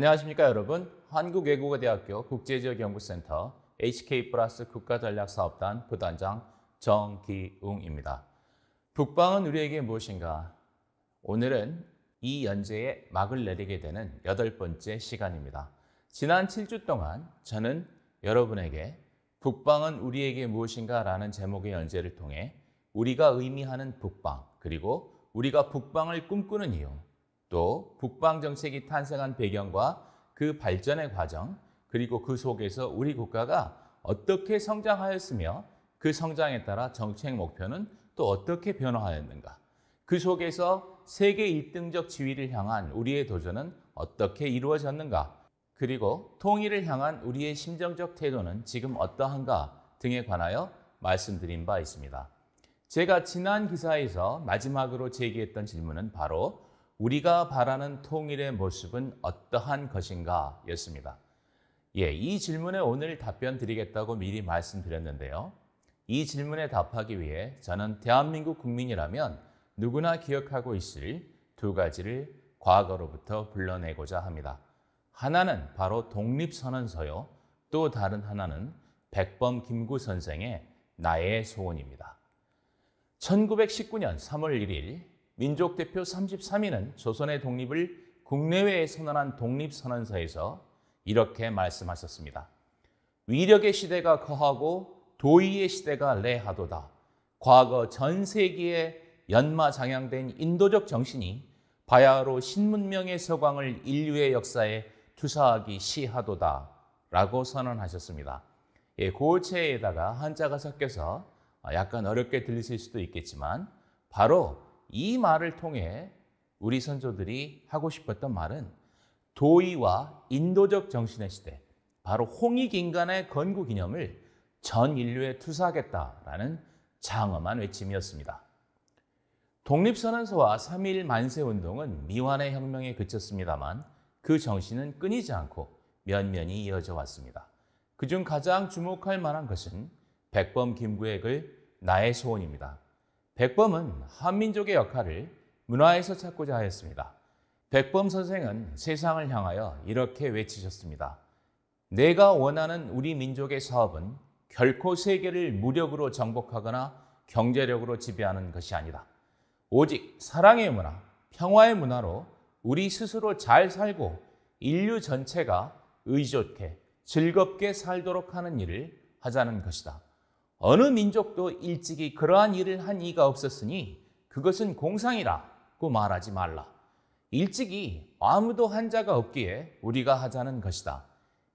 안녕하십니까 여러분. 한국외국어대학교 국제지역연구센터 HK 플러스 국가전략사업단 부단장 정기웅입니다. 북방은 우리에게 무엇인가? 오늘은 이 연재의 막을 내리게 되는 8번째 시간입니다. 지난 7주 동안 저는 여러분에게 북방은 우리에게 무엇인가 라는 제목의 연재를 통해 우리가 의미하는 북방, 그리고 우리가 북방을 꿈꾸는 이유, 또 북방 정책이 탄생한 배경과 그 발전의 과정, 그리고 그 속에서 우리 국가가 어떻게 성장하였으며 그 성장에 따라 정책 목표는 또 어떻게 변화하였는가, 그 속에서 세계 1등적 지위를 향한 우리의 도전은 어떻게 이루어졌는가, 그리고 통일을 향한 우리의 심정적 태도는 지금 어떠한가 등에 관하여 말씀드린 바 있습니다. 제가 지난 기사에서 마지막으로 제기했던 질문은 바로 우리가 바라는 통일의 모습은 어떠한 것인가 였습니다. 이 질문에 오늘 답변 드리겠다고 미리 말씀드렸는데요. 이 질문에 답하기 위해 저는 대한민국 국민이라면 누구나 기억하고 있을 두 가지를 과거로부터 불러내고자 합니다. 하나는 바로 독립선언서요. 또 다른 하나는 백범 김구 선생의 나의 소원입니다. 1919년 3월 1일 민족대표 33인은 조선의 독립을 국내외에 선언한 독립선언서에서 이렇게 말씀하셨습니다. 위력의 시대가 거하고 도의의 시대가 레하도다. 과거 전 세계에 연마장양된 인도적 정신이 바야흐로 신문명의 서광을 인류의 역사에 투사하기 시하도다 라고 선언하셨습니다. 고체에다가 한자가 섞여서 약간 어렵게 들리실 수도 있겠지만 바로 이 말을 통해 우리 선조들이 하고 싶었던 말은 도의와 인도적 정신의 시대, 바로 홍익인간의 건국기념을 전 인류에 투사하겠다라는 장엄한 외침이었습니다. 독립선언서와 3.1 만세운동은 미완의 혁명에 그쳤습니다만 그 정신은 끊이지 않고 면면이 이어져 왔습니다. 그중 가장 주목할 만한 것은 백범 김구의 글 나의 소원입니다. 백범은 한민족의 역할을 문화에서 찾고자 하였습니다. 백범 선생은 세상을 향하여 이렇게 외치셨습니다. 내가 원하는 우리 민족의 사업은 결코 세계를 무력으로 정복하거나 경제력으로 지배하는 것이 아니다. 오직 사랑의 문화, 평화의 문화로 우리 스스로 잘 살고 인류 전체가 의좋게 즐겁게 살도록 하는 일을 하자는 것이다. 어느 민족도 일찍이 그러한 일을 한 이가 없었으니 그것은 공상이라고 말하지 말라. 일찍이 아무도 한 자가 없기에 우리가 하자는 것이다.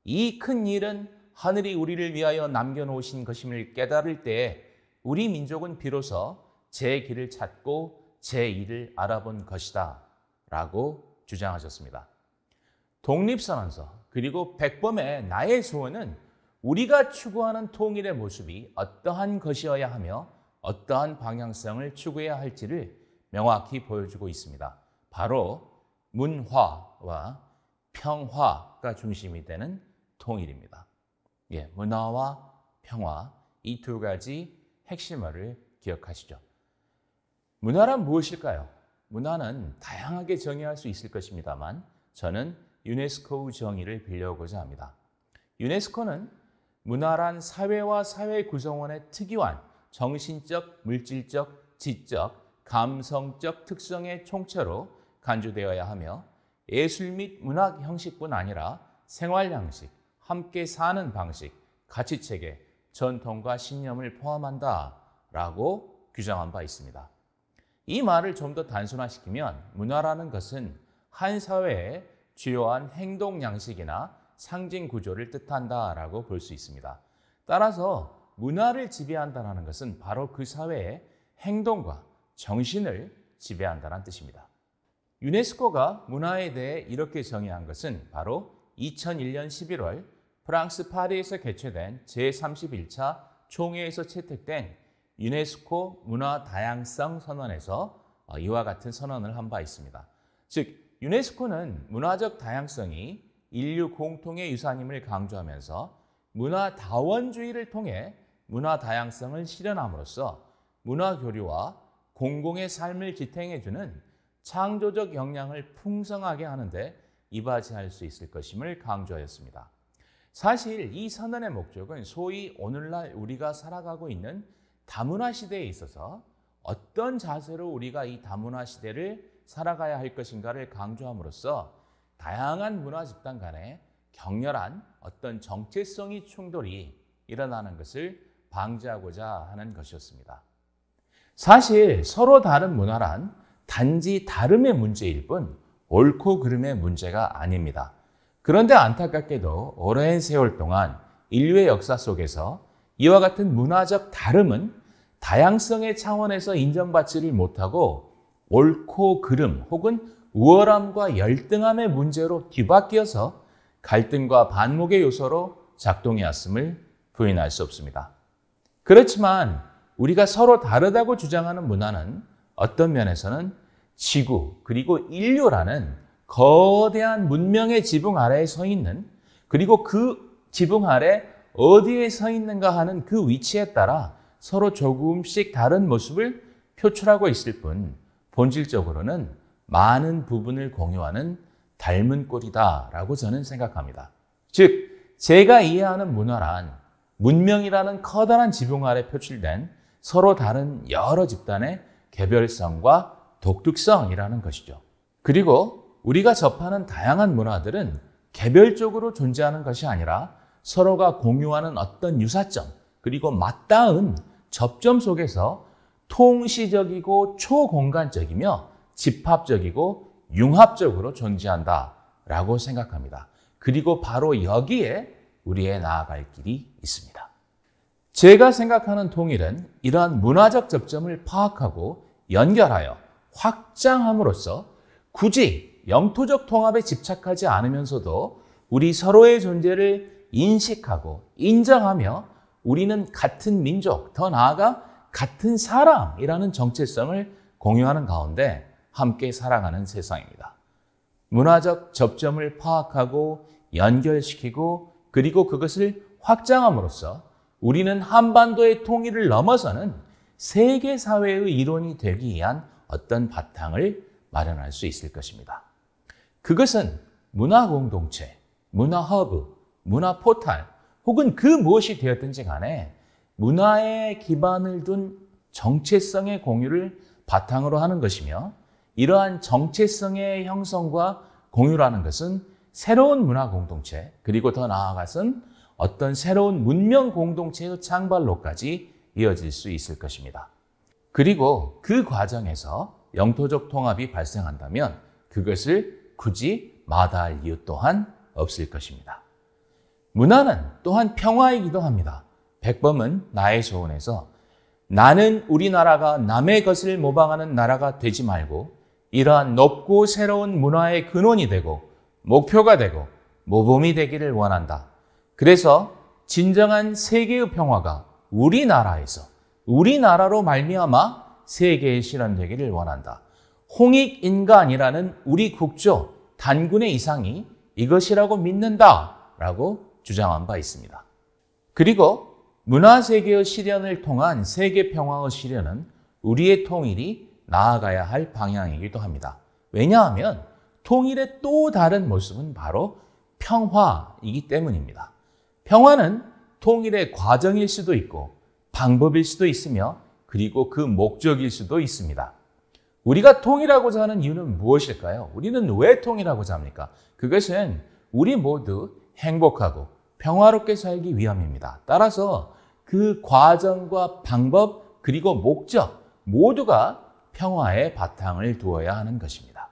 이 큰 일은 하늘이 우리를 위하여 남겨놓으신 것임을 깨달을 때에 우리 민족은 비로소 제 길을 찾고 제 일을 알아본 것이다 라고 주장하셨습니다. 독립선언서 그리고 백범의 나의 소원은 우리가 추구하는 통일의 모습이 어떠한 것이어야 하며 어떠한 방향성을 추구해야 할지를 명확히 보여주고 있습니다. 바로 문화와 평화가 중심이 되는 통일입니다. 문화와 평화, 이 두 가지 핵심어를 기억하시죠. 문화란 무엇일까요? 문화는 다양하게 정의할 수 있을 것입니다만 저는 유네스코 정의를 빌려오고자 합니다. 유네스코는 문화란 사회와 사회 구성원의 특유한 정신적, 물질적, 지적, 감성적 특성의 총체로 간주되어야 하며 예술 및 문학 형식뿐 아니라 생활 양식, 함께 사는 방식, 가치체계, 전통과 신념을 포함한다라고 규정한 바 있습니다. 이 말을 좀 더 단순화시키면 문화라는 것은 한 사회의 주요한 행동 양식이나 상징 구조를 뜻한다라고 볼 수 있습니다. 따라서 문화를 지배한다는 것은 바로 그 사회의 행동과 정신을 지배한다는 뜻입니다. 유네스코가 문화에 대해 이렇게 정의한 것은 바로 2001년 11월 프랑스 파리에서 개최된 제31차 총회에서 채택된 유네스코 문화 다양성 선언에서 이와 같은 선언을 한 바 있습니다. 즉, 유네스코는 문화적 다양성이 인류 공통의 유산임을 강조하면서 문화 다원주의를 통해 문화 다양성을 실현함으로써 문화 교류와 공공의 삶을 지탱해주는 창조적 역량을 풍성하게 하는데 이바지할 수 있을 것임을 강조하였습니다. 사실 이 선언의 목적은 소위 오늘날 우리가 살아가고 있는 다문화 시대에 있어서 어떤 자세로 우리가 이 다문화 시대를 살아가야 할 것인가를 강조함으로써 다양한 문화 집단 간에 격렬한 어떤 정체성이 충돌이 일어나는 것을 방지하고자 하는 것이었습니다. 사실 서로 다른 문화란 단지 다름의 문제일 뿐 옳고 그름의 문제가 아닙니다. 그런데 안타깝게도 오랜 세월 동안 인류의 역사 속에서 이와 같은 문화적 다름은 다양성의 차원에서 인정받지를 못하고 옳고 그름 혹은 우월함과 열등함의 문제로 뒤바뀌어서 갈등과 반목의 요소로 작동해왔음을 부인할 수 없습니다. 그렇지만 우리가 서로 다르다고 주장하는 문화는 어떤 면에서는 지구 그리고 인류라는 거대한 문명의 지붕 아래에 서 있는, 그리고 그 지붕 아래 어디에 서 있는가 하는 그 위치에 따라 서로 조금씩 다른 모습을 표출하고 있을 뿐 본질적으로는 많은 부분을 공유하는 닮은 꼴이다라고 저는 생각합니다. 즉, 제가 이해하는 문화란 문명이라는 커다란 지붕 아래 표출된 서로 다른 여러 집단의 개별성과 독특성이라는 것이죠. 그리고 우리가 접하는 다양한 문화들은 개별적으로 존재하는 것이 아니라 서로가 공유하는 어떤 유사점, 그리고 맞닿은 접점 속에서 통시적이고 초공간적이며 집합적이고 융합적으로 존재한다라고 생각합니다. 그리고 바로 여기에 우리의 나아갈 길이 있습니다. 제가 생각하는 통일은 이러한 문화적 접점을 파악하고 연결하여 확장함으로써 굳이 영토적 통합에 집착하지 않으면서도 우리 서로의 존재를 인식하고 인정하며 우리는 같은 민족, 더 나아가 같은 사람이라는 정체성을 공유하는 가운데 함께 살아가는 세상입니다. 문화적 접점을 파악하고 연결시키고 그리고 그것을 확장함으로써 우리는 한반도의 통일을 넘어서는 세계 사회의 일원이 되기 위한 어떤 바탕을 마련할 수 있을 것입니다. 그것은 문화 공동체, 문화 허브, 문화 포탈 혹은 그 무엇이 되었든지 간에 문화에 기반을 둔 정체성의 공유를 바탕으로 하는 것이며, 이러한 정체성의 형성과 공유라는 것은 새로운 문화 공동체, 그리고 더 나아가선 어떤 새로운 문명 공동체의 창발로까지 이어질 수 있을 것입니다. 그리고 그 과정에서 영토적 통합이 발생한다면 그것을 굳이 마다할 이유 또한 없을 것입니다. 문화는 또한 평화이기도 합니다. 백범은 나의 소원에서 나는 우리나라가 남의 것을 모방하는 나라가 되지 말고 이러한 높고 새로운 문화의 근원이 되고 목표가 되고 모범이 되기를 원한다. 그래서 진정한 세계의 평화가 우리나라에서 우리나라로 말미암아 세계에 실현되기를 원한다. 홍익인간이라는 우리 국조 단군의 이상이 이것이라고 믿는다라고 주장한 바 있습니다. 그리고 문화세계의 실현을 통한 세계 평화의 실현은 우리의 통일이 나아가야 할 방향이기도 합니다. 왜냐하면 통일의 또 다른 모습은 바로 평화이기 때문입니다. 평화는 통일의 과정일 수도 있고 방법일 수도 있으며 그리고 그 목적일 수도 있습니다. 우리가 통일하고자 하는 이유는 무엇일까요? 우리는 왜 통일하고자 합니까? 그것은 우리 모두 행복하고 평화롭게 살기 위함입니다. 따라서 그 과정과 방법 그리고 목적 모두가 평화의 바탕을 두어야 하는 것입니다.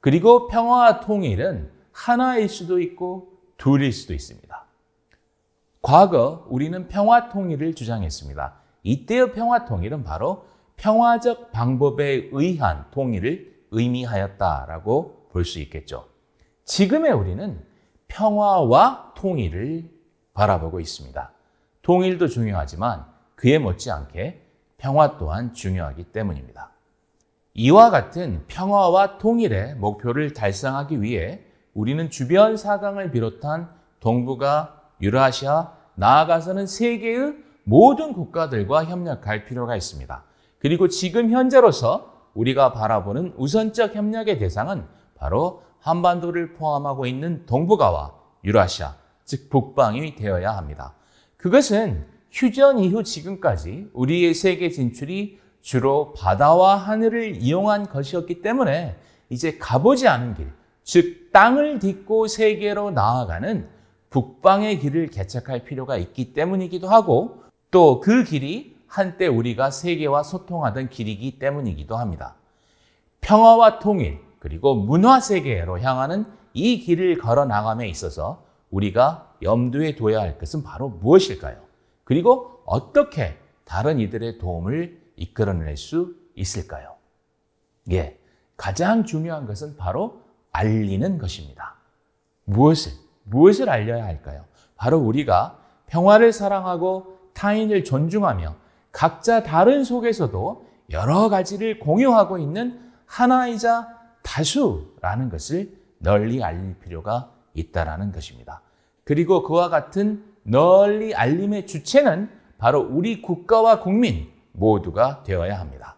그리고 평화와 통일은 하나일 수도 있고 둘일 수도 있습니다. 과거 우리는 평화 통일을 주장했습니다. 이때의 평화 통일은 바로 평화적 방법에 의한 통일을 의미하였다라고 볼 수 있겠죠. 지금의 우리는 평화와 통일을 바라보고 있습니다. 통일도 중요하지만 그에 못지않게 평화 또한 중요하기 때문입니다. 이와 같은 평화와 통일의 목표를 달성하기 위해 우리는 주변 사강을 비롯한 동북아, 유라시아, 나아가서는 세계의 모든 국가들과 협력할 필요가 있습니다. 그리고 지금 현재로서 우리가 바라보는 우선적 협력의 대상은 바로 한반도를 포함하고 있는 동북아와 유라시아, 즉 북방이 되어야 합니다. 그것은 휴전 이후 지금까지 우리의 세계 진출이 주로 바다와 하늘을 이용한 것이었기 때문에 이제 가보지 않은 길, 즉 땅을 딛고 세계로 나아가는 북방의 길을 개척할 필요가 있기 때문이기도 하고 또 그 길이 한때 우리가 세계와 소통하던 길이기 때문이기도 합니다. 평화와 통일 그리고 문화 세계로 향하는 이 길을 걸어 나감에 있어서 우리가 염두에 둬야 할 것은 바로 무엇일까요? 그리고 어떻게 다른 이들의 도움을 이끌어낼 수 있을까요? 가장 중요한 것은 바로 알리는 것입니다. 무엇을 알려야 할까요? 바로 우리가 평화를 사랑하고 타인을 존중하며 각자 다른 속에서도 여러 가지를 공유하고 있는 하나이자 다수라는 것을 널리 알릴 필요가 있다는 것입니다. 그리고 그와 같은 널리 알림의 주체는 바로 우리 국가와 국민 모두가 되어야 합니다.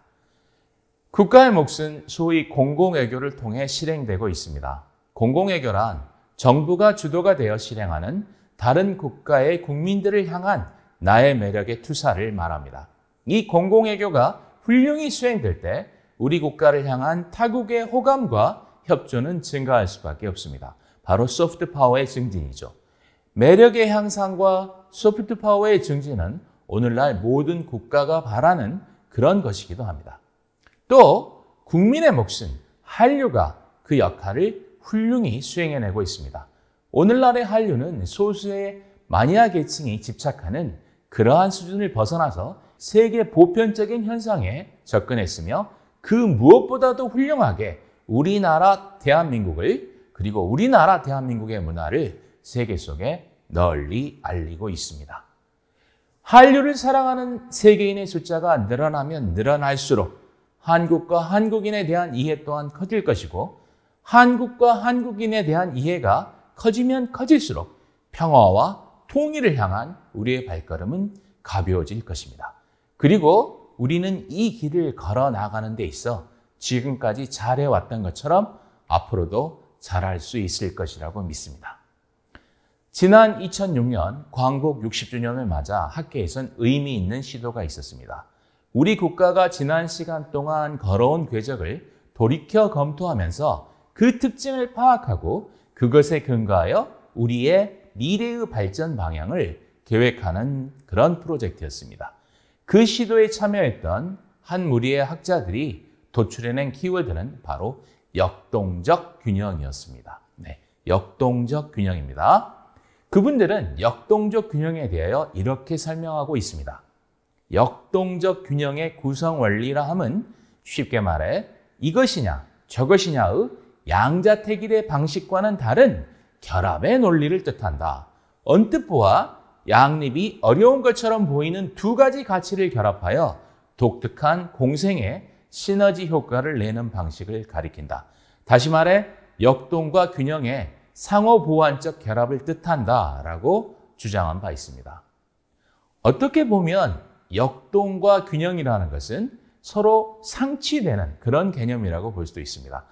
국가의 몫은 소위 공공외교를 통해 실행되고 있습니다. 공공외교란 정부가 주도가 되어 실행하는 다른 국가의 국민들을 향한 나의 매력의 투사를 말합니다. 이 공공외교가 훌륭히 수행될 때 우리 국가를 향한 타국의 호감과 협조는 증가할 수밖에 없습니다. 바로 소프트 파워의 증진이죠. 매력의 향상과 소프트 파워의 증진은 오늘날 모든 국가가 바라는 그런 것이기도 합니다. 또 국민의 몫은 한류가 그 역할을 훌륭히 수행해내고 있습니다. 오늘날의 한류는 소수의 마니아 계층이 집착하는 그러한 수준을 벗어나서 세계 보편적인 현상에 접근했으며 그 무엇보다도 훌륭하게 우리나라 대한민국을 그리고 우리나라 대한민국의 문화를 세계 속에 널리 알리고 있습니다. 한류를 사랑하는 세계인의 숫자가 늘어나면 늘어날수록 한국과 한국인에 대한 이해 또한 커질 것이고 한국과 한국인에 대한 이해가 커지면 커질수록 평화와 통일을 향한 우리의 발걸음은 가벼워질 것입니다. 그리고 우리는 이 길을 걸어 나가는 데 있어 지금까지 잘해왔던 것처럼 앞으로도 잘할 수 있을 것이라고 믿습니다. 지난 2006년 광복 60주년을 맞아 학계에선 의미 있는 시도가 있었습니다. 우리 국가가 지난 시간 동안 걸어온 궤적을 돌이켜 검토하면서 그 특징을 파악하고 그것에 근거하여 우리의 미래의 발전 방향을 계획하는 그런 프로젝트였습니다. 그 시도에 참여했던 한 무리의 학자들이 도출해낸 키워드는 바로 역동적 균형이었습니다. 역동적 균형입니다. 그분들은 역동적 균형에 대하여 이렇게 설명하고 있습니다. 역동적 균형의 구성 원리라 함은 쉽게 말해 이것이냐 저것이냐의 양자택일의 방식과는 다른 결합의 논리를 뜻한다. 언뜻 보아 양립이 어려운 것처럼 보이는 두 가지 가치를 결합하여 독특한 공생의 시너지 효과를 내는 방식을 가리킨다. 다시 말해 역동과 균형의 상호 보완적 결합을 뜻한다라고 주장한 바 있습니다. 어떻게 보면 역동과 균형이라는 것은 서로 상치되는 그런 개념이라고 볼 수도 있습니다.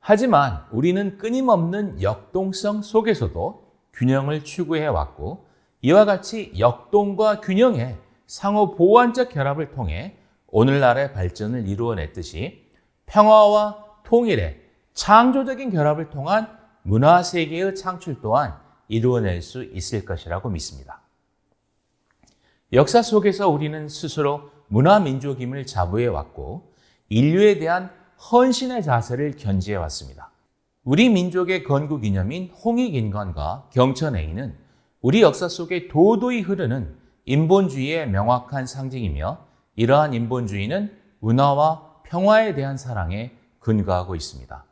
하지만 우리는 끊임없는 역동성 속에서도 균형을 추구해 왔고 이와 같이 역동과 균형의 상호 보완적 결합을 통해 오늘날의 발전을 이루어냈듯이 평화와 통일의 창조적인 결합을 통한 문화세계의 창출 또한 이루어낼 수 있을 것이라고 믿습니다. 역사 속에서 우리는 스스로 문화민족임을 자부해왔고 인류에 대한 헌신의 자세를 견지해왔습니다. 우리 민족의 건국기념인 홍익인권과 경천회의는 우리 역사 속에 도도히 흐르는 인본주의의 명확한 상징이며 이러한 인본주의는 문화와 평화에 대한 사랑에 근거하고 있습니다.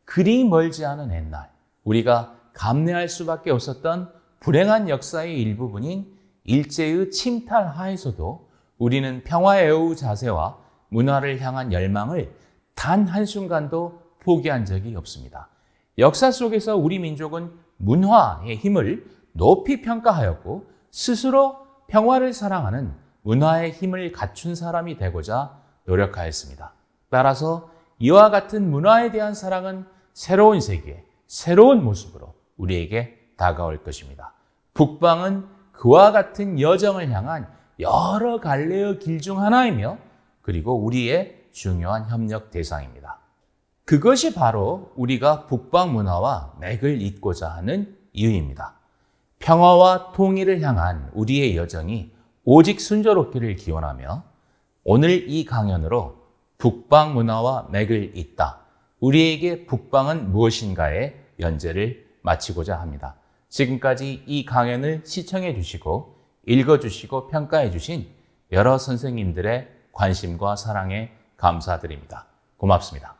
그리 멀지 않은 옛날 우리가 감내할 수밖에 없었던 불행한 역사의 일부분인 일제의 침탈 하에서도 우리는 평화애호 자세와 문화를 향한 열망을 단 한순간도 포기한 적이 없습니다. 역사 속에서 우리 민족은 문화의 힘을 높이 평가하였고 스스로 평화를 사랑하는 문화의 힘을 갖춘 사람이 되고자 노력하였습니다. 따라서 이와 같은 문화에 대한 사랑은 새로운 세계, 새로운 모습으로 우리에게 다가올 것입니다. 북방은 그와 같은 여정을 향한 여러 갈래의 길 중 하나이며 그리고 우리의 중요한 협력 대상입니다. 그것이 바로 우리가 북방 문화와 맥을 잇고자 하는 이유입니다. 평화와 통일을 향한 우리의 여정이 오직 순조롭기를 기원하며 오늘 이 강연으로 북방 문화와 맥을 잇다. 우리에게 북방은 무엇인가의 연재를 마치고자 합니다. 지금까지 이 강연을 시청해 주시고 읽어주시고 평가해 주신 여러 선생님들의 관심과 사랑에 감사드립니다. 고맙습니다.